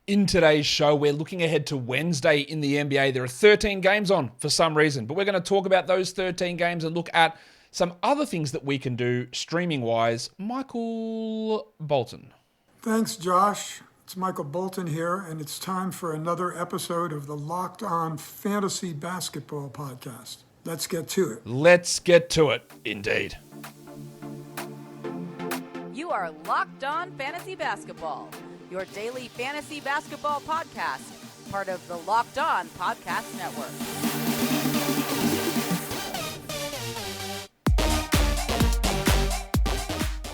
In today's show, we're looking ahead to Wednesday in the NBA. There are 13 games on for some reason, but we're going to talk about those 13 games and look at some other things that we can do streaming-wise. Michael Bolton. Thanks, Josh. It's Michael Bolton here, and it's time for another episode of the Locked On Fantasy Basketball Podcast. Let's get to it. Let's get to it, indeed. You are Locked On Fantasy Basketball, your daily fantasy basketball podcast, part of the Locked On Podcast Network.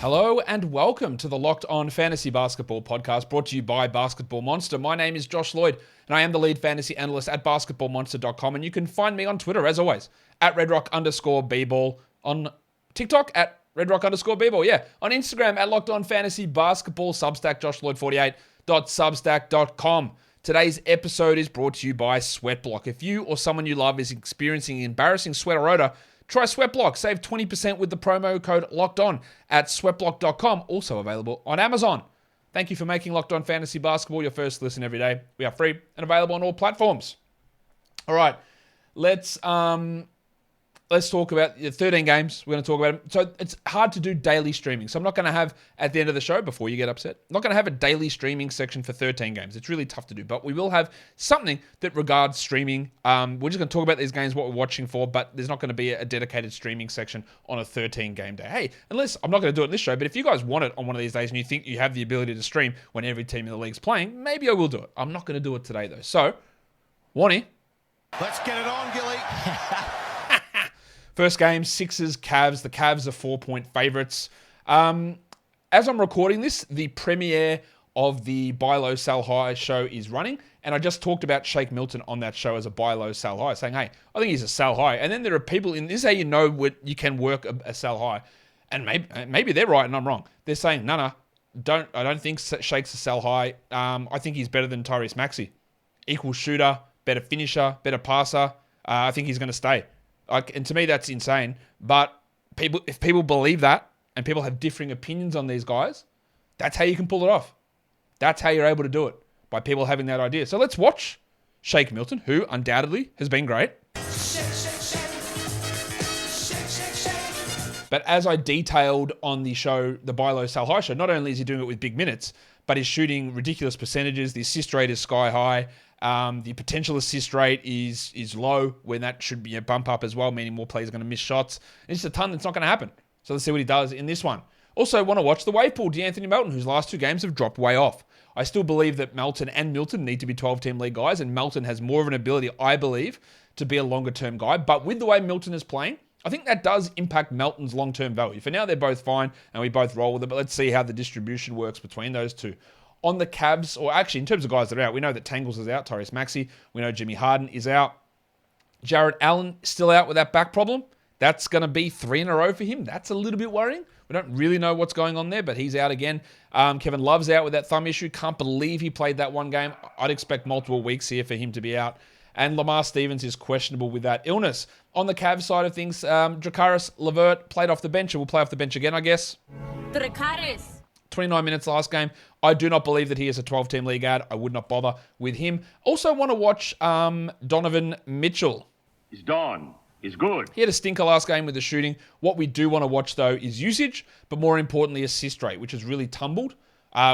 Hello and welcome to the Locked On Fantasy Basketball Podcast, brought to you by Basketball Monster. My name is Josh Lloyd, and I am the lead fantasy analyst at basketballmonster.com, and you can find me on Twitter, as always, at redrock_bball, on TikTok at redrock_bball, on Instagram at Locked On Fantasy Basketball, Substack, joshloyd48.substack.com. Today's episode is brought to you by SweatBlock. If you or someone you love is experiencing embarrassing sweat or odor, try SweatBlock. Save 20% with the promo code LOCKEDON at sweatblock.com. Also available on Amazon. Thank you for making Locked On Fantasy Basketball your first listen every day. We are free and available on all platforms. All right, let's talk about the 13 games. We're going to talk about them. So it's hard to do daily streaming. So I'm not going to have, at the end of the show, before you get upset, I'm not going to have a daily streaming section for 13 games. It's really tough to do. But we will have something that regards streaming. We're just going to talk about these games, what we're watching for, but there's not going to be a dedicated streaming section on a 13-game day. Hey, unless, I'm not going to do it in this show, but if you guys want it on one of these days and you think you have the ability to stream when every team in the league's playing, maybe I will do it. I'm not going to do it today, though. So, Warnie. Let's get it on, Gilly. First game, Sixers, Cavs. The Cavs are 4-point favorites. As I'm recording this, the premiere of the Buy Low, Sell High show is running. And I just talked about Shake Milton on that show as a Buy Low, Sell High, saying, hey, I think he's a sell high. And then there are people this is how you know what you can work a sell high. And maybe they're right and I'm wrong. They're saying, no, I don't think Shake's a sell high. I think he's better than Tyrese Maxey. Equal shooter, better finisher, better passer. I think he's going to stay. And to me, that's insane. But if people believe that and people have differing opinions on these guys, that's how you can pull it off. That's how you're able to do it, by people having that idea. So let's watch Shake Milton, who undoubtedly has been great. But as I detailed on the show, the Buy Low, Sell High show, not only is he doing it with big minutes, but he's shooting ridiculous percentages. The assist rate is sky high. The potential assist rate is low, when that should be a bump up as well, meaning more players are going to miss shots. It's just a ton that's not going to happen. So let's see what he does in this one. Also, want to watch the wave pool, D'Anthony Melton, whose last two games have dropped way off. I still believe that Melton and Milton need to be 12-team league guys, and Melton has more of an ability, I believe, to be a longer-term guy. But with the way Milton is playing, I think that does impact Melton's long-term value. For now, they're both fine, and we both roll with it, but let's see how the distribution works between those two. On the Cavs, or actually in terms of guys that are out, we know that Tangles is out, Tyrese Maxey. We know Jimmy Harden is out. Jarrett Allen still out with that back problem. That's going to be 3 in a row for him. That's a little bit worrying. We don't really know what's going on there, but he's out again. Kevin Love's out with that thumb issue. Can't believe he played that one game. I'd expect multiple weeks here for him to be out. And Lamar Stevens is questionable with that illness. On the Cavs side of things, Dracaris Levert played off the bench and will play off the bench again, I guess. Dracaris. 29 minutes last game. I do not believe that he is a 12-team league ad. I would not bother with him. Also want to watch Donovan Mitchell. He's done. He's good. He had a stinker last game with the shooting. What we do want to watch, though, is usage, but more importantly, assist rate, which has really tumbled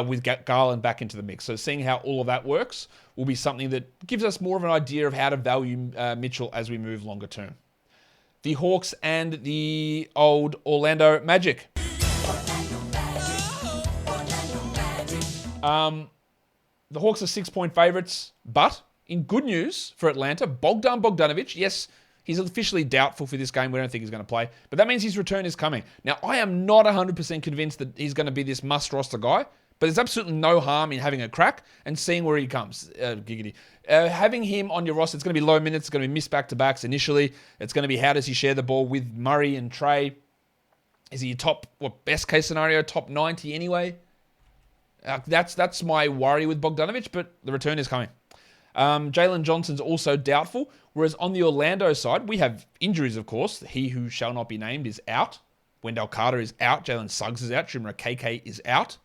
with Garland back into the mix. So seeing how all of that works will be something that gives us more of an idea of how to value Mitchell as we move longer term. The Hawks and the old Orlando Magic. The Hawks are 6-point favorites, but in good news for Atlanta, Bogdanovic, yes, he's officially doubtful for this game. We don't think he's going to play, but that means his return is coming. Now, I am not 100% convinced that he's going to be this must-roster guy, but there's absolutely no harm in having a crack and seeing where he comes. Giggity. Having him on your roster, it's going to be low minutes, it's going to be missed back-to-backs initially. It's going to be how does he share the ball with Murray and Trey? Is he best case scenario, top 90 anyway? That's my worry with Bogdanovic, but the return is coming. Jalen Johnson's also doubtful, whereas on the Orlando side, we have injuries, of course. He who shall not be named is out. Wendell Carter is out. Jalen Suggs is out. Chuma KK is out.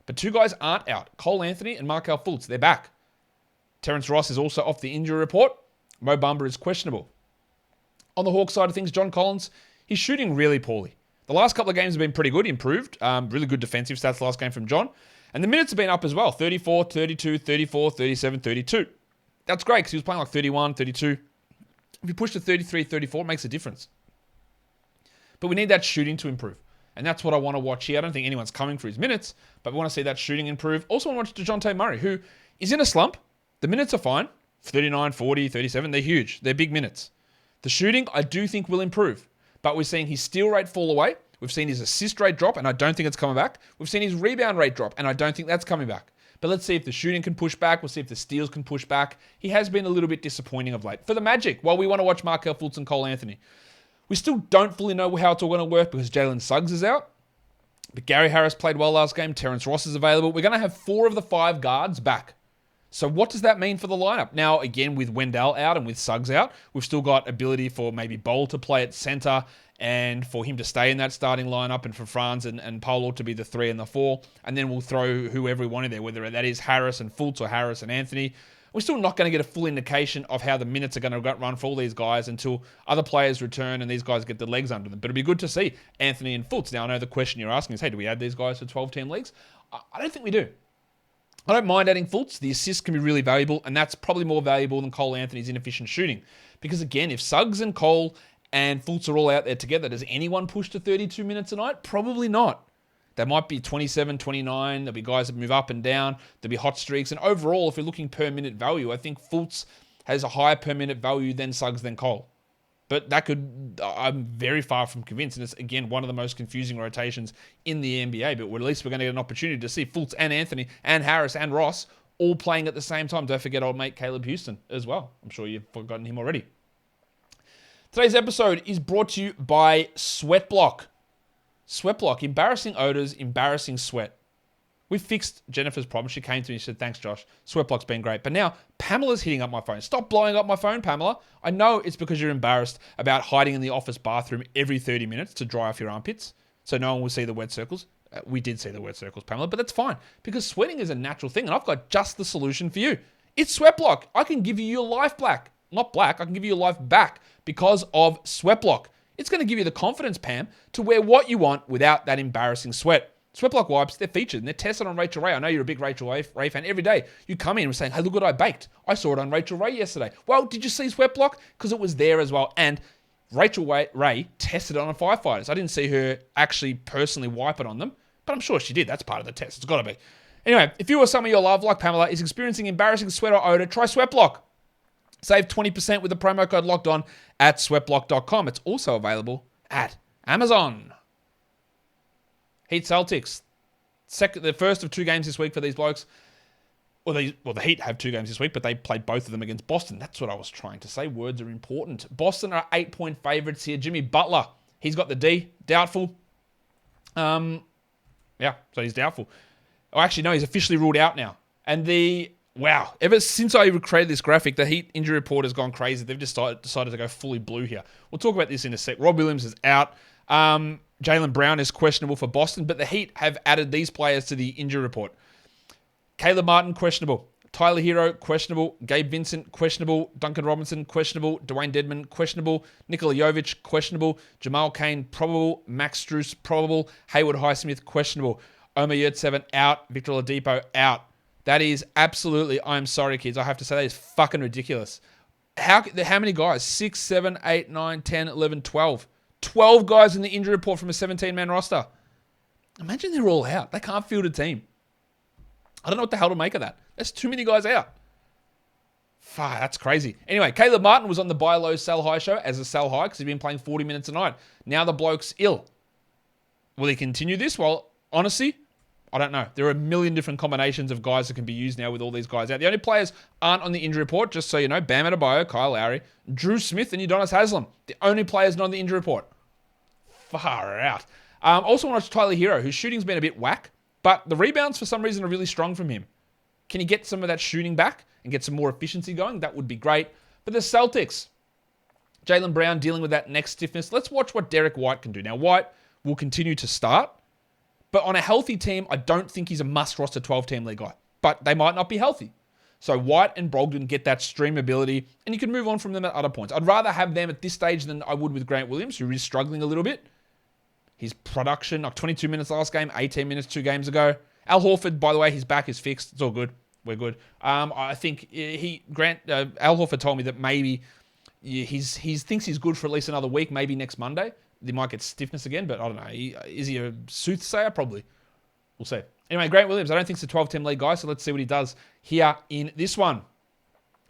But two guys aren't out. Karl-Anthony and Markelle Fultz, they're back. Terrence Ross is also off the injury report. Mo Bamba is questionable. On the Hawks side of things, John Collins, he's shooting really poorly. The last couple of games have been pretty good, improved. Really good defensive stats last game from John. And the minutes have been up as well. 34, 32, 34, 37, 32. That's great because he was playing like 31, 32. If you push to 33, 34, it makes a difference. But we need that shooting to improve. And that's what I want to watch here. I don't think anyone's coming for his minutes, but we want to see that shooting improve. Also want to watch DeJounte Murray, who is in a slump. The minutes are fine. 39, 40, 37. They're huge. They're big minutes. The shooting, I do think, will improve. But we're seeing his steal rate fall away. We've seen his assist rate drop, and I don't think it's coming back. We've seen his rebound rate drop, and I don't think that's coming back. But let's see if the shooting can push back. We'll see if the steals can push back. He has been a little bit disappointing of late. For the Magic, while we want to watch Markelle Fultz and Karl-Anthony, we still don't fully know how it's all going to work because Jalen Suggs is out. But Gary Harris played well last game. Terrence Ross is available. We're going to have 4 of the 5 guards back. So what does that mean for the lineup? Now, again, with Wendell out and with Suggs out, we've still got ability for maybe Bowl to play at center and for him to stay in that starting lineup and for Franz and Polo to be the 3 and the 4. And then we'll throw whoever we want in there, whether that is Harris and Fultz or Harris and Anthony. We're still not going to get a full indication of how the minutes are going to run for all these guys until other players return and these guys get the legs under them. But it'll be good to see Anthony and Fultz. Now, I know the question you're asking is, hey, do we add these guys to 12-team leagues? I don't think we do. I don't mind adding Fultz. The assist can be really valuable, and that's probably more valuable than Cole-Anthony's inefficient shooting. Because, again, if Suggs and Cole and Fultz are all out there together, does anyone push to 32 minutes a night? Probably not. There might be 27, 29. There'll be guys that move up and down. There'll be hot streaks. And overall, if you're looking per minute value, I think Fultz has a higher per minute value than Suggs than Cole. But that could, I'm very far from convinced. And it's, again, one of the most confusing rotations in the NBA. But at least we're going to get an opportunity to see Fultz and Anthony and Harris and Ross all playing at the same time. Don't forget old mate Caleb Houston as well. I'm sure you've forgotten him already. Today's episode is brought to you by SweatBlock. SweatBlock, embarrassing odors, embarrassing sweat. We fixed Jennifer's problem. She came to me and said, thanks, Josh. SweatBlock's been great. But now Pamela's hitting up my phone. Stop blowing up my phone, Pamela. I know it's because you're embarrassed about hiding in the office bathroom every 30 minutes to dry off your armpits so no one will see the wet circles. We did see the wet circles, Pamela, but that's fine because sweating is a natural thing and I've got just the solution for you. It's SweatBlock. I can give you your life back. Not black. I can give you your life back because of SweatBlock. It's going to give you the confidence, Pam, to wear what you want without that embarrassing sweat. SweatBlock wipes, they're featured and they're tested on Rachel Ray. I know you're a big Rachel Ray fan. Every day you come in and saying, hey, look what I baked. I saw it on Rachel Ray yesterday. Well, did you see SweatBlock? Because it was there as well. And Rachel Ray tested it on firefighters. I didn't see her actually personally wipe it on them, but I'm sure she did. That's part of the test. It's got to be. Anyway, if you or someone you love, like Pamela, is experiencing embarrassing sweat or odor, try SweatBlock. Save 20% with the promo code LOCKEDON at sweatblock.com. It's also available at Amazon. HeatCeltics. The first of 2 games this week for these blokes. The Heat have 2 games this week, but they played both of them against Boston. That's what I was trying to say. Words are important. Boston are 8-point favorites here. Jimmy Butler, he's got the D. Doubtful. So he's doubtful. Oh, actually, no, he's officially ruled out now. And ever since I created this graphic, the Heat injury report has gone crazy. They've just decided to go fully blue here. We'll talk about this in a sec. Rob Williams is out. Jaylen Brown is questionable for Boston, but the Heat have added these players to the injury report. Caleb Martin, questionable. Tyler Hero, questionable. Gabe Vincent, questionable. Duncan Robinson, questionable. Dwayne Dedman, questionable. Nikola Jovic, questionable. Jamal Cain, probable. Max Strus, probable. Hayward Highsmith, questionable. Omer Yurtseven, out. Victor Oladipo, out. That is absolutely, I'm sorry, kids. I have to say that is fucking ridiculous. How many guys? 6, 7, 8, 9, 10, 11, 12. 12 guys in the injury report from a 17-man roster. Imagine they're all out. They can't field a team. I don't know what the hell to make of that. There's too many guys out. Fuck, that's crazy. Anyway, Caleb Martin was on the buy low, sell high show as a sell high because he's been playing 40 minutes a night. Now the bloke's ill. Will he continue this? Well, honestly, I don't know. There are a million different combinations of guys that can be used now with all these guys out. The only players aren't on the injury report, just so you know, Bam Adebayo, Kyle Lowry, Drew Smith, and Udonis Haslem. The only players not on the injury report. Far out. Also want to watch Tyler Hero, whose shooting's been a bit whack, but the rebounds for some reason are really strong from him. Can he get some of that shooting back and get some more efficiency going? That would be great. But the Celtics, Jaylen Brown dealing with that neck stiffness. Let's watch what Derek White can do. Now, White will continue to start, but on a healthy team, I don't think he's a must-roster 12-team league guy. But they might not be healthy. So White and Brogdon get that stream ability, and you can move on from them at other points. I'd rather have them at this stage than I would with Grant Williams, who is struggling a little bit. His production, like 22 minutes last game, 18 minutes 2 games ago. Al Horford, by the way, his back is fixed. It's all good. We're good. I think Al Horford told me that maybe he thinks he's good for at least another week, maybe next Monday. They might get stiffness again, but I don't know. Is he a soothsayer? Probably. We'll see. Anyway, Grant Williams, I don't think it's a 12-team league guy, so let's see what he does here in this one.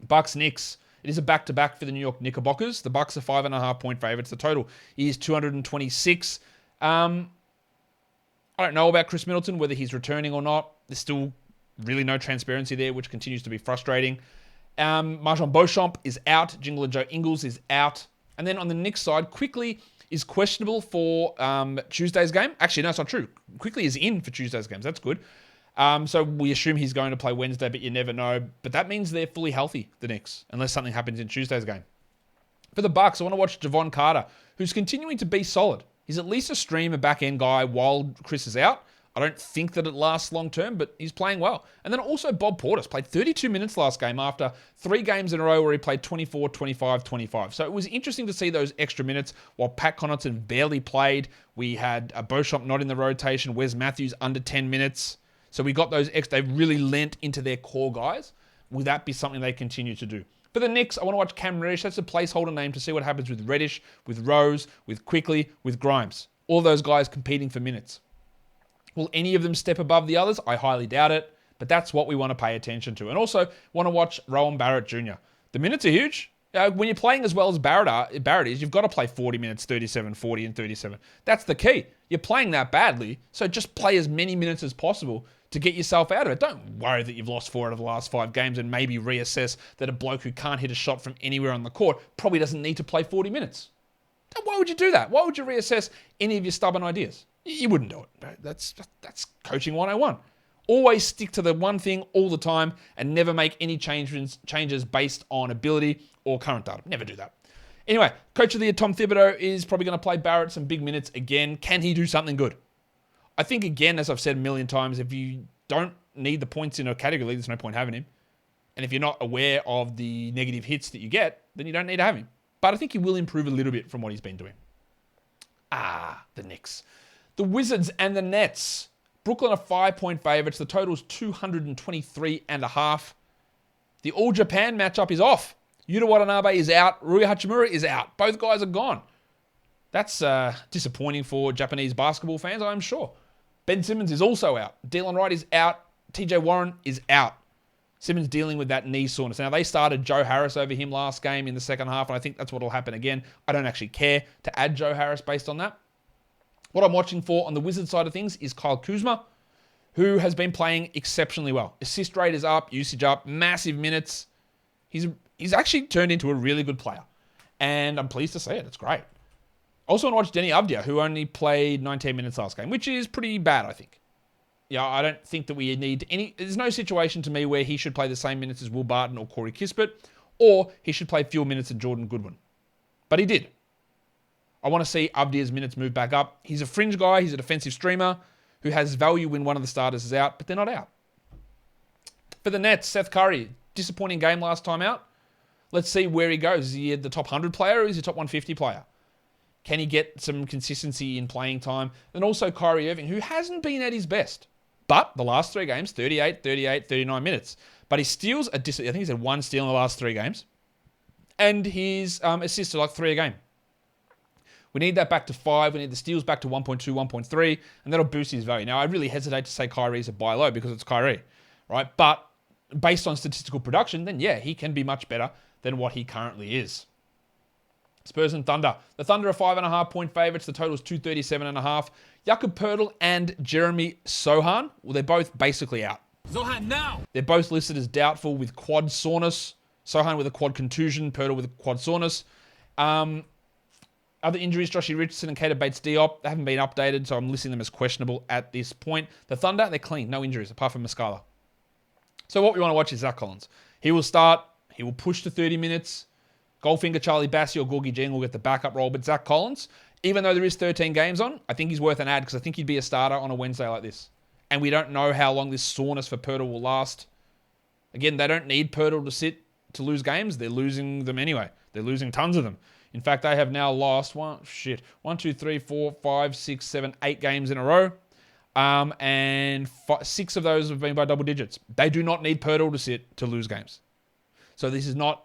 Bucks Knicks. It is a back-to-back for the New York Knickerbockers. The Bucks are 5.5-point favorites. The total is 226. I don't know about Chris Middleton, whether he's returning or not. There's still really no transparency there, which continues to be frustrating. Marjon Beauchamp is out. Jingle and Joe Ingles is out. And then on the Knicks side, Quickly is questionable for Tuesday's game. Actually, no, it's not true. Quickly is in for Tuesday's games. That's good. So we assume he's going to play Wednesday, but you never know. But that means they're fully healthy, the Knicks, unless something happens in Tuesday's game. For the Bucks, I want to watch Javon Carter, who's continuing to be solid. He's at least a streamer back-end guy while Chris is out. I don't think that it lasts long-term, but he's playing well. And then also Bob Portis played 32 minutes last game after 3 games in a row where he played 24, 25, 25. So it was interesting to see those extra minutes while Pat Connaughton barely played. We had a Beauchamp not in the rotation. Wes Matthews under 10 minutes. So we got those extra. They really lent into their core guys. Will that be something they continue to do? For the Knicks, I want to watch Cam Reddish. That's a placeholder name to see what happens with Reddish, with Rose, with Quickly, with Grimes. All those guys competing for minutes. Will any of them step above the others? I highly doubt it, but that's what we want to pay attention to. And also want to watch Rowan Barrett Jr. The minutes are huge. When you're playing as well as Barrett is, you've got to play 40 minutes, 37, 40, and 37. That's the key. You're playing that badly, so just play as many minutes as possible to get yourself out of it. Don't worry that you've lost 4 out of the last 5 games and maybe reassess that a bloke who can't hit a shot from anywhere on the court probably doesn't need to play 40 minutes. Why would you do that? Why would you reassess any of your stubborn ideas? You wouldn't do it. That's coaching 101. Always stick to the one thing all the time and never make any changes based on ability or current data. Never do that. Anyway, coach of the year Tom Thibodeau is probably going to play Barrett some big minutes again. Can he do something good? I think, again, as I've said a million times, if you don't need the points in a category, there's no point having him. And if you're not aware of the negative hits that you get, then you don't need to have him. But I think he will improve a little bit from what he's been doing. The Knicks. The Wizards and the Nets. Brooklyn are 5-point favorites. The total is 223.5. The All-Japan matchup is off. Yuta Watanabe is out. Rui Hachimura is out. Both guys are gone. That's disappointing for Japanese basketball fans, I'm sure. Ben Simmons is also out. Dylan Wright is out. TJ Warren is out. Simmons dealing with that knee soreness. Now, they started Joe Harris over him last game in the second half, and I think that's what will happen again. I don't actually care to add Joe Harris based on that. What I'm watching for on the Wizards side of things is Kyle Kuzma, who has been playing exceptionally well. Assist rate is up, usage up, massive minutes. He's actually turned into a really good player, and I'm pleased to see it. It's great. Also want to watch Denny Avdia, who only played 19 minutes last game, which is pretty bad, I think. Yeah, I don't think that we need any... There's no situation to me where he should play the same minutes as Will Barton or Corey Kispert, or he should play fewer minutes than Jordan Goodwin. But he did. I want to see Avdia's minutes move back up. He's a fringe guy. He's a defensive streamer who has value when one of the starters is out, but they're not out. For the Nets, Seth Curry, disappointing game last time out. Let's see where he goes. Is he the top 100 player or is he a top 150 player? Can he get some consistency in playing time? And also Kyrie Irving, who hasn't been at his best. But the last 3 games, 38, 38, 39 minutes. But his steals, I think he's had 1 steal in the last 3 games. And his assists are like 3 a game. We need that back to 5. We need the steals back to 1.2, 1.3. And that'll boost his value. Now, I really hesitate to say Kyrie's a buy low because it's Kyrie. Right? But based on statistical production, then yeah, he can be much better than what he currently is. Spurs and Thunder. The Thunder are 5.5-point favorites. The total is 237.5. Jakob Poeltl and Jeremy Sohan, well, they're both basically out. Sohan now! They're both listed as doubtful with quad soreness. Sohan with a quad contusion, Poeltl with a quad soreness. Other injuries, Joshie Richardson and Keita Bates-Diop, they haven't been updated, so I'm listing them as questionable at this point. The Thunder, they're clean. No injuries, apart from Muscala. So what we want to watch is Zach Collins. He will start. He will push to 30 minutes. Goldfinger, Charlie Bassie, or Gorgie Jeng will get the backup role. But Zach Collins, even though there is 13 games on, I think he's worth an ad because I think he'd be a starter on a Wednesday like this. And we don't know how long this soreness for Poeltl will last. Again, they don't need Pirtle to sit to lose games. They're losing them anyway. They're losing tons of them. In fact, they have now lost 1, 2, 3, 4, 5, 6, 7, 8 games in a row. And 6 of those have been by double digits. They do not need Pirtle to sit to lose games. So this is not...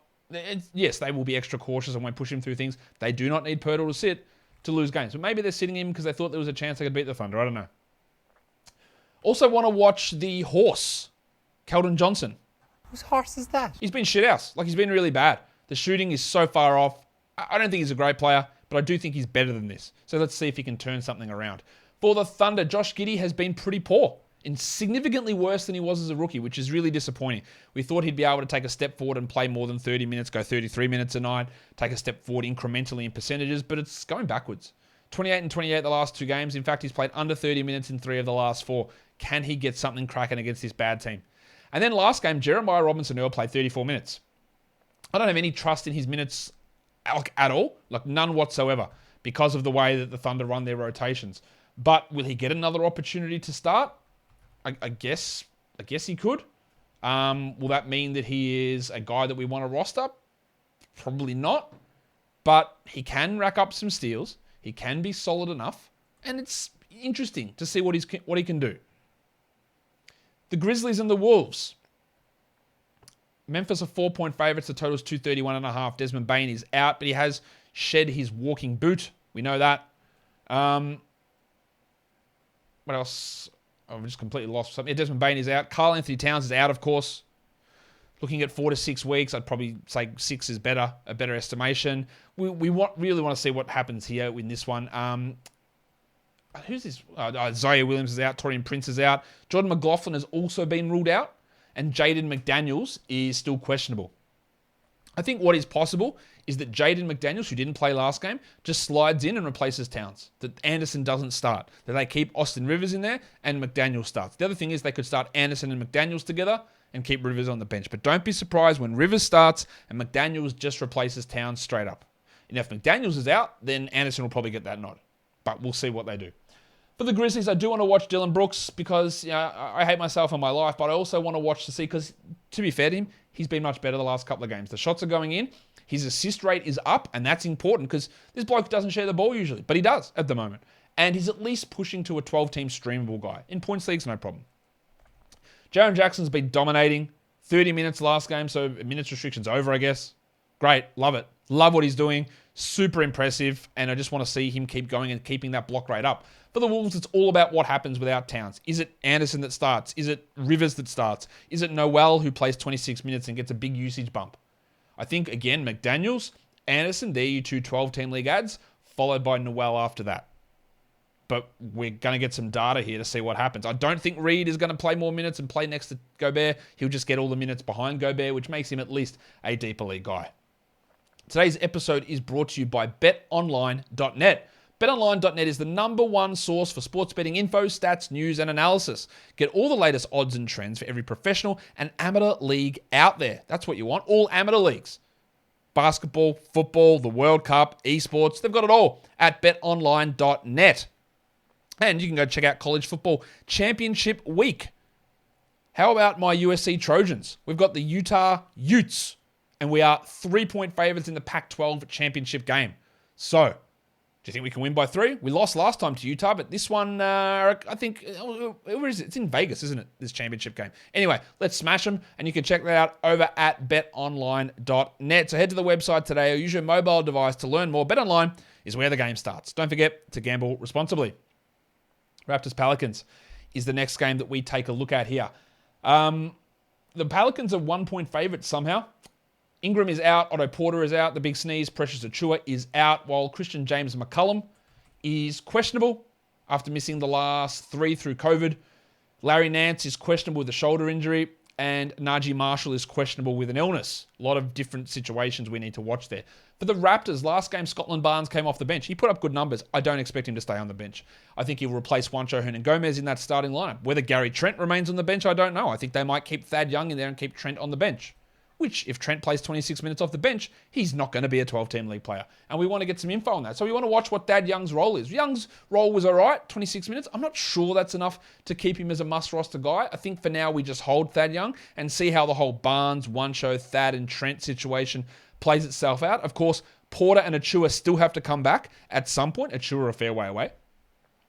Yes, they will be extra cautious and won't push him through things. They do not need Pirtle to sit to lose games. But maybe they're sitting him because they thought there was a chance they could beat the Thunder. I don't know. Also want to watch the horse, Keldon Johnson. Whose horse is that? He's been shit house. Like, he's been really bad. The shooting is so far off. I don't think he's a great player, but I do think he's better than this. So let's see if he can turn something around. For the Thunder, Josh Giddey has been pretty poor and significantly worse than he was as a rookie, which is really disappointing. We thought he'd be able to take a step forward and play more than 30 minutes, go 33 minutes a night, take a step forward incrementally in percentages, but it's going backwards. 28 and 28 the last 2 games. In fact, he's played under 30 minutes in 3 of the last 4. Can he get something cracking against this bad team? And then last game, Jeremiah Robinson-Earl played 34 minutes. I don't have any trust in his minutes at all, like none whatsoever, because of the way that the Thunder run their rotations. But will he get another opportunity to start? I guess he could. Will that mean that he is a guy that we want to roster? Probably not. But he can rack up some steals. He can be solid enough. And it's interesting to see what he can do. The Grizzlies and the Wolves. Memphis are 4-point favorites. The total is 231.5. Desmond Bane is out, but he has shed his walking boot. We know that. What else? I've just completely lost something. Yeah, Desmond Bane is out. Karl-Anthony Towns is out, of course. Looking at 4 to 6 weeks, I'd probably say 6 is better, a better estimation. We really want to see what happens here in this one. Who's this? Zaire Williams is out. Taurean Prince is out. Jordan McLaughlin has also been ruled out. And Jaden McDaniels is still questionable. I think what is possible is that Jaden McDaniels, who didn't play last game, just slides in and replaces Towns. That Anderson doesn't start. That they keep Austin Rivers in there and McDaniels starts. The other thing is they could start Anderson and McDaniels together and keep Rivers on the bench. But don't be surprised when Rivers starts and McDaniels just replaces Towns straight up. And if McDaniels is out, then Anderson will probably get that nod. But we'll see what they do. For the Grizzlies, I do want to watch Dylan Brooks because I hate myself in my life, but I also want to watch to see, because to be fair to him, he's been much better the last couple of games. The shots are going in. His assist rate is up, and that's important because this bloke doesn't share the ball usually, but he does at the moment. And he's at least pushing to a 12-team streamable guy. In points leagues, no problem. Jaren Jackson's been dominating. 30 minutes last game, so minutes restriction's over, I guess. Great. Love it. Love what he's doing. Super impressive, and I just want to see him keep going and keeping that block rate up. For the Wolves, it's all about what happens without Towns. Is it Anderson that starts? Is it Rivers that starts? Is it Noel who plays 26 minutes and gets a big usage bump? I think, again, McDaniels, Anderson, they're your 2 12-team league ads, followed by Noel after that. But we're going to get some data here to see what happens. I don't think Reed is going to play more minutes and play next to Gobert. He'll just get all the minutes behind Gobert, which makes him at least a deeper league guy. Today's episode is brought to you by BetOnline.net. BetOnline.net is the #1 source for sports betting info, stats, news, and analysis. Get all the latest odds and trends for every professional and amateur league out there. That's what you want, all amateur leagues. Basketball, football, the World Cup, esports, they've got it all at BetOnline.net. And you can go check out College Football Championship Week. How about my USC Trojans? We've got the Utah Utes, and we are 3-point favorites in the Pac-12 championship game. So, do you think we can win by 3? We lost last time to Utah, but this one, I think, where is it? It's in Vegas, isn't it? This championship game. Anyway, let's smash them, and you can check that out over at betonline.net. So head to the website today or use your mobile device to learn more. BetOnline is where the game starts. Don't forget to gamble responsibly. Raptors Pelicans is the next game that we take a look at here. The Pelicans are 1-point favorites somehow. Ingram is out. Otto Porter is out. The big sneeze. Precious Achiuwa is out, while Christian James McCollum is questionable after missing the last 3 through COVID. Larry Nance is questionable with a shoulder injury, and Najee Marshall is questionable with an illness. A lot of different situations we need to watch there. For the Raptors, last game, Scotland Barnes came off the bench. He put up good numbers. I don't expect him to stay on the bench. I think he'll replace Juancho Hernan-Gomez in that starting lineup. Whether Gary Trent remains on the bench, I don't know. I think they might keep Thad Young in there and keep Trent on the bench. which if Trent plays 26 minutes off the bench, he's not going to be a 12-team league player. And we want to get some info on that. So we want to watch what Thad Young's role is. Young's role was all right, 26 minutes. I'm not sure that's enough to keep him as a must-roster guy. I think for now we just hold Thad Young and see how the whole Barnes, one-show, Thad and Trent situation plays itself out. Of course, Porter and Achua still have to come back at some point. Achua a fair way away.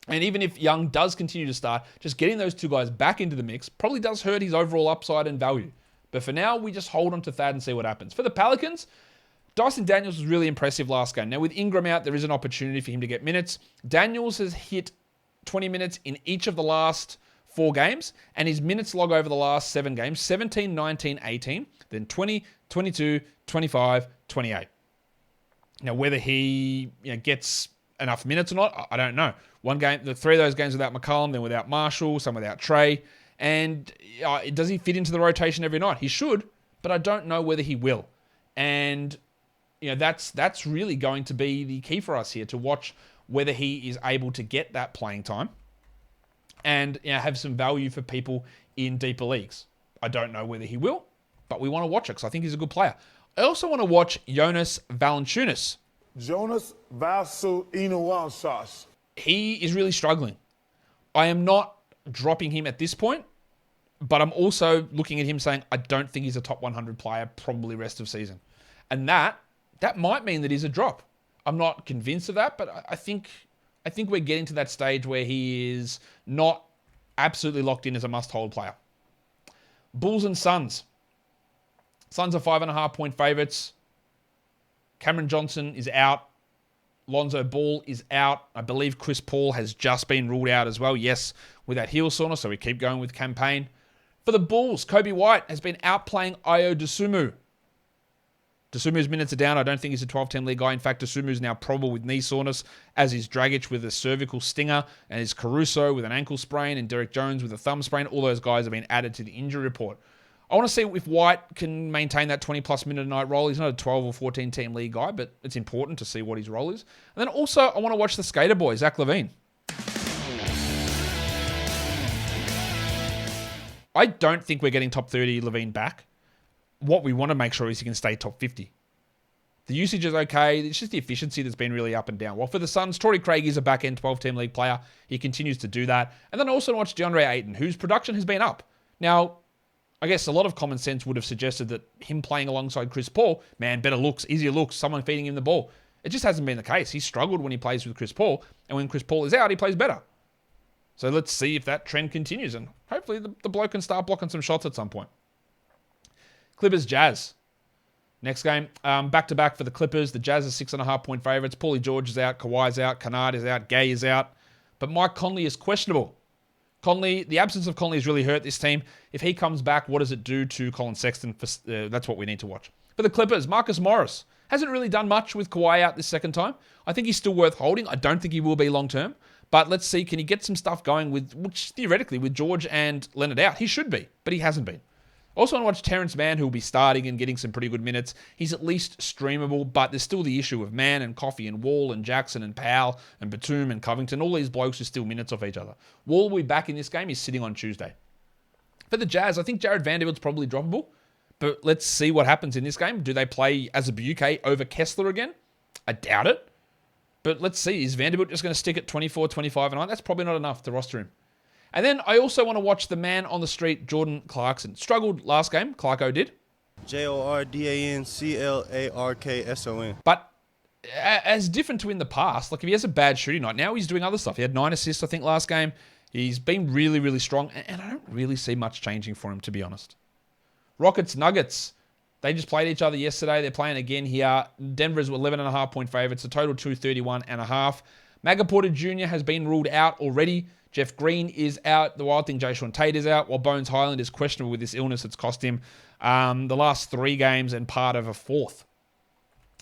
And even if Young does continue to start, just getting those two guys back into the mix probably does hurt his overall upside and value. But for now, we just hold on to Thad and see what happens. For the Pelicans, Dyson Daniels was really impressive last game. Now, with Ingram out, there is an opportunity for him to get minutes. Daniels has hit 20 minutes in each of the last 4 games, and his minutes log over the last 7 games, 17, 19, 18, then 20, 22, 25, 28. Now, whether he gets enough minutes or not, I don't know. One game, the 3 of those games without McCollum, then without Marshall, some without Trey. And does he fit into the rotation every night? He should, but I don't know whether he will. And that's really going to be the key for us here, to watch whether he is able to get that playing time and have some value for people in deeper leagues. I don't know whether he will, but we want to watch it because I think he's a good player. I also want to watch Jonas Valanciunas. Jonas Valanciunas. He is really struggling. I am not dropping him at this point, but I'm also looking at him saying, I don't think he's a top 100 player, probably rest of season. And that might mean that he's a drop. I'm not convinced of that, but I think we're getting to that stage where he is not absolutely locked in as a must-hold player. Bulls and Suns. Suns are 5.5-point favorites. Cameron Johnson is out. Lonzo Ball is out. I believe Chris Paul has just been ruled out as well. Yes, with that heel soreness, so we keep going with campaign. For the Bulls, Kobe White has been outplaying Ayo Dosunmu. Dosumu's minutes are down. I don't think he's a 12-team league guy. In fact, Dosumu's now probable with knee soreness, as is Dragic with a cervical stinger, and is Caruso with an ankle sprain, and Derek Jones with a thumb sprain. All those guys have been added to the injury report. I want to see if White can maintain that 20-plus minute a night role. He's not a 12 or 14-team league guy, but it's important to see what his role is. And then also, I want to watch the skater boy, Zach LaVine. I don't think we're getting top 30 LaVine back. What we want to make sure is he can stay top 50. The usage is okay. It's just the efficiency that's been really up and down. Well, for the Suns, Torrey Craig is a back-end 12-team league player. He continues to do that. And then I also watch DeAndre Ayton, whose production has been up. Now, I guess a lot of common sense would have suggested that him playing alongside Chris Paul, man, better looks, easier looks, someone feeding him the ball. It just hasn't been the case. He's struggled when he plays with Chris Paul, and when Chris Paul is out, he plays better. So let's see if that trend continues, and hopefully the bloke can start blocking some shots at some point. ClippersJazz. Next game, back-to-back for the Clippers. The Jazz are 6.5-point favorites. Paulie George is out, Kawhi's out, Kennard is out, Gay is out. But Mike Conley is questionable. The absence of Conley has really hurt this team. If he comes back, what does it do to Colin Sexton? That's what we need to watch. For the Clippers, Marcus Morris hasn't really done much with Kawhi out this second time. I think he's still worth holding. I don't think he will be long-term. But let's see, can he get some stuff going which theoretically, with George and Leonard out, he should be, but he hasn't been. Also want to watch Terrence Mann, who will be starting and getting some pretty good minutes. He's at least streamable, but there's still the issue of Mann and Coffey and Wall and Jackson and Powell and Batum and Covington. All these blokes are still minutes off each other. Wall will be back in this game. He's sitting on Tuesday. For the Jazz, I think Jared Vanderbilt's probably droppable, but let's see what happens in this game. Do they play Azubuike over Kessler again? I doubt it. But let's see. Is Vanderbilt just going to stick at 24, 25, and 9? That's probably not enough to roster him. And then I also want to watch the man on the street, Jordan Clarkson. Struggled last game. Clarko did. JordanClarkson. But as different to in the past, like if he has a bad shooting night, now he's doing other stuff. He had 9 assists, I think, last game. He's been really, really strong. And I don't really see much changing for him, to be honest. Rockets, Nuggets. They just played each other yesterday. They're playing again here. Denver's 11.5-point favorites. A total 231.5. Maga Porter Jr. has been ruled out already. Jeff Green is out. The Wild thing, Jayshawn Tate is out, while Bones Highland is questionable with this illness that's cost him the last 3 games and part of a 4th.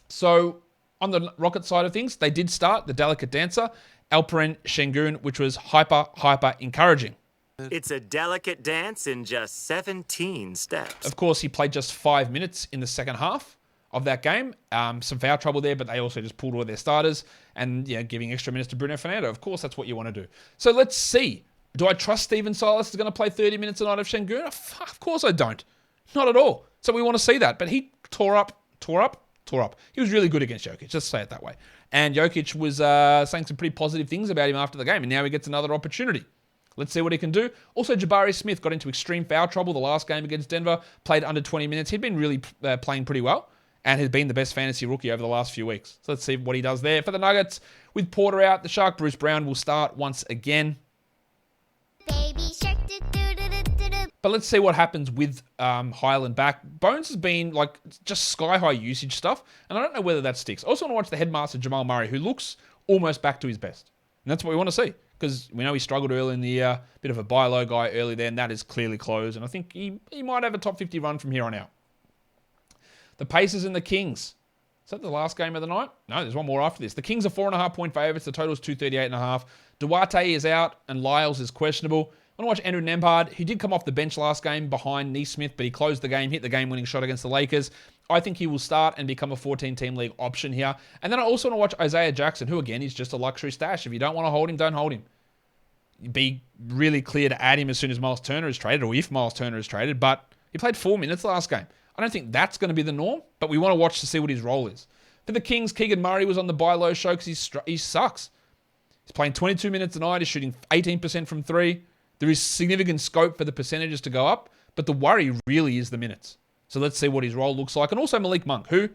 So on the Rocket side of things, they did start the delicate dancer, Alperen Şengün, which was hyper encouraging. It's a delicate dance in just 17 steps. Of course, he played just 5 minutes in the second half of that game. Some foul trouble there, but they also just pulled all their starters and giving extra minutes to Bruno Fernando. Of course, that's what you want to do. So let's see. Do I trust Steven Silas is going to play 30 minutes a night of Şengün? Of course I don't. Not at all. So we want to see that. But he tore up. He was really good against Jokic, just say it that way. And Jokic was saying some pretty positive things about him after the game, and now he gets another opportunity. Let's see what he can do. Also, Jabari Smith got into extreme foul trouble the last game against Denver, played under 20 minutes. He'd been really playing pretty well and has been the best fantasy rookie over the last few weeks. So let's see what he does there. For the Nuggets, with Porter out, the Shark Bruce Brown will start once again. Baby shark, But let's see what happens with Highland back. Bones has been like just sky-high usage stuff, and I don't know whether that sticks. I also want to watch the headmaster, Jamal Murray, who looks almost back to his best. And that's what we want to see, because we know he struggled early in the year, bit of a buy low guy early there, and that is clearly closed. And I think he might have a top 50 run from here on out. The Pacers and the Kings. Is that the last game of the night? No, there's one more after this. The Kings are 4.5-point favorites. The total is 238.5. Duarte is out, and Lyles is questionable. I want to watch Andrew Nembhard. He did come off the bench last game behind Neesmith, but he closed the game, hit the game-winning shot against the Lakers. I think he will start and become a 14-team league option here. And then I also want to watch Isaiah Jackson, who, again, is just a luxury stash. If you don't want to hold him, don't hold him. Be really clear to add him as soon as Miles Turner is traded, or if Miles Turner is traded, but he played 4 minutes last game. I don't think that's going to be the norm, but we want to watch to see what his role is. For the Kings, Keegan Murray was on the buy low show because he sucks. He's playing 22 minutes a night. He's shooting 18% from three. There is significant scope for the percentages to go up, but the worry really is the minutes. So let's see what his role looks like. And also Malik Monk, who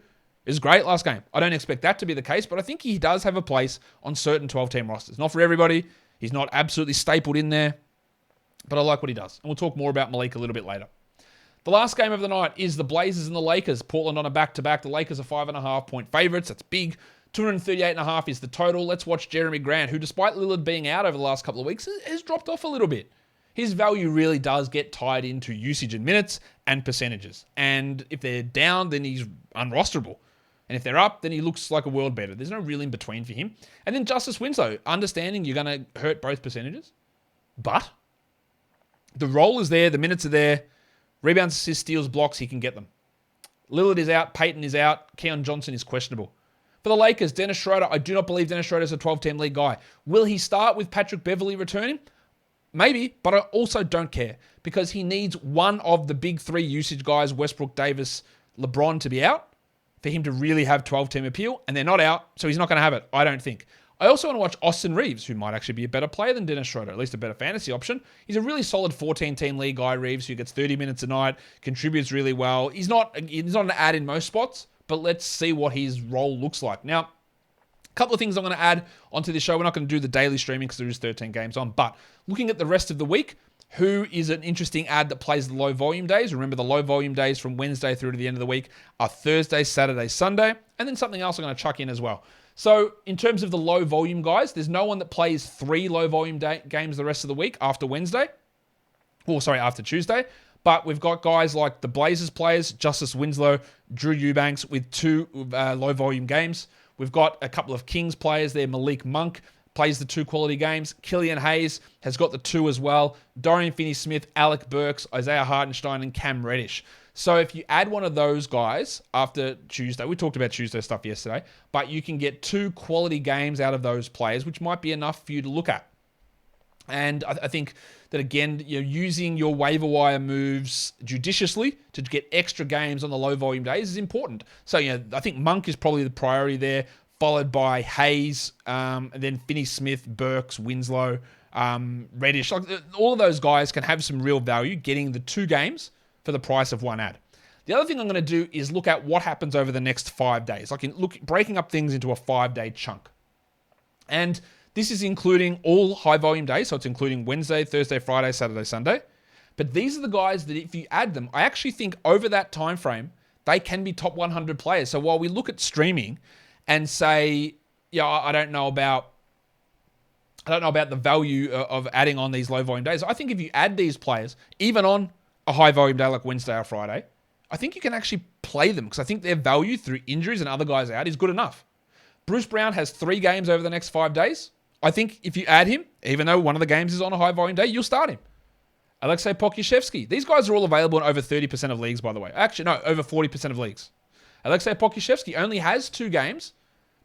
is great last game. I don't expect that to be the case, but I think he does have a place on certain 12-team rosters. Not for everybody. He's not absolutely stapled in there, but I like what he does. And we'll talk more about Malik a little bit later. The last game of the night is the Blazers and the Lakers. Portland on a back-to-back. The Lakers are 5.5-point favorites. That's big. 238.5 is the total. Let's watch Jeremy Grant, who, despite Lillard being out over the last couple of weeks, has dropped off a little bit. His value really does get tied into usage in minutes and percentages. And if they're down, then he's unrosterable. And if they're up, then he looks like a world better. There's no real in-between for him. And then Justice Winslow, understanding you're going to hurt both percentages. But the role is there. The minutes are there. Rebounds, assists, steals, blocks, he can get them. Lillard is out. Peyton is out. Keon Johnson is questionable. For the Lakers, Dennis Schroeder, I do not believe Dennis Schroeder is a 12-team league guy. Will he start with Patrick Beverley returning? Maybe, but I also don't care because he needs one of the big three usage guys, Westbrook, Davis, LeBron, to be out for him to really have 12-team appeal, and they're not out, so he's not going to have it, I don't think. I also want to watch Austin Reeves, who might actually be a better player than Dennis Schroeder, at least a better fantasy option. He's a really solid 14-team league guy, Reeves, who gets 30 minutes a night, contributes really well. He's not an add in most spots, but let's see what his role looks like. Now, a couple of things I'm going to add onto this show. We're not going to do the daily streaming because there is 13 games on, but looking at the rest of the week, who is an interesting ad that plays the low volume days? Remember, the low volume days from Wednesday through to the end of the week are Thursday, Saturday, Sunday, and then something else I'm going to chuck in as well. So in terms of the low volume guys, there's no one that plays 3 low volume games the rest of the week after after Tuesday. But we've got guys like the Blazers players, Justice Winslow, Drew Eubanks with 2 low volume games. We've got a couple of Kings players there. Malik Monk plays the 2 quality games. Killian Hayes has got the 2 as well. Dorian Finney-Smith, Alec Burks, Isaiah Hartenstein, and Cam Reddish. So if you add one of those guys after Tuesday, we talked about Tuesday stuff yesterday, but you can get 2 quality games out of those players, which might be enough for you to look at. And I think that, again, using your waiver wire moves judiciously to get extra games on the low volume days is important. So, I think Monk is probably the priority there, followed by Hayes, and then Finney-Smith, Burks, Winslow, Reddish. All of those guys can have some real value getting the 2 games for the price of 1 ad. The other thing I'm going to do is look at what happens over the next 5 days. I can look breaking up things into a 5-day chunk. And this is including all high volume days, so it's including Wednesday, Thursday, Friday, Saturday, Sunday. But these are the guys that if you add them, I actually think over that time frame, they can be top 100 players. So while we look at streaming and say, I don't know about the value of adding on these low volume days, I think if you add these players, even on a high volume day like Wednesday or Friday, I think you can actually play them because I think their value through injuries and other guys out is good enough. Bruce Brown has 3 games over the next 5 days. I think if you add him, even though one of the games is on a high volume day, you'll start him. Alexei Pokusevski. These guys are all available in over 30% of leagues, by the way. Actually, no, over 40% of leagues. Alexei Pokusevski only has 2 games,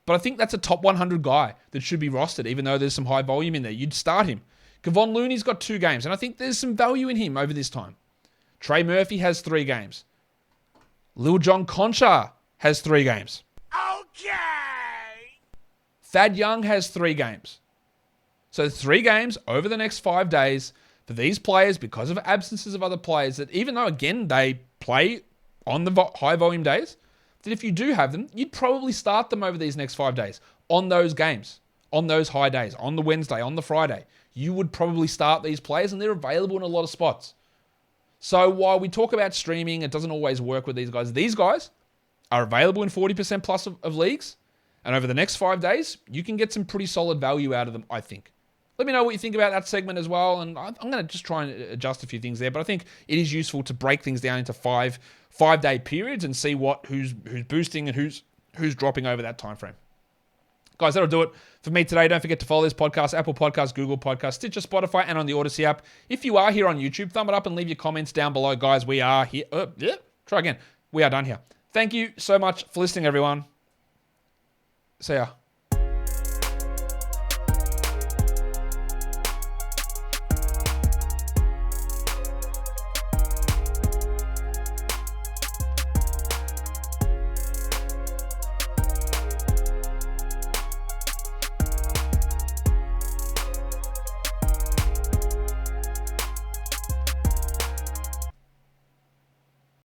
but I think that's a top 100 guy that should be rostered, even though there's some high volume in there. You'd start him. Kevon Looney's got 2 games, and I think there's some value in him over this time. Trey Murphy has 3 games. Lil John Concha has 3 games. Okay. Thad Young has 3 games. So 3 games over the next 5 days for these players because of absences of other players that even though, again, they play on the high volume days, that if you do have them, you'd probably start them over these next 5 days on those games, on those high days, on the Wednesday, on the Friday. You would probably start these players and they're available in a lot of spots. So while we talk about streaming, it doesn't always work with these guys are available in 40% plus of leagues. And over the next 5 days, you can get some pretty solid value out of them, I think. Let me know what you think about that segment as well. And I'm going to just try and adjust a few things there. But I think it is useful to break things down into 5-day periods and see who's boosting and who's dropping over that time frame. Guys, that'll do it for me today. Don't forget to follow this podcast, Apple Podcasts, Google Podcasts, Stitcher, Spotify, and on the Odyssey app. If you are here on YouTube, thumb it up and leave your comments down below. Guys, we are here. Try again. We are done here. Thank you so much for listening, everyone. See ya.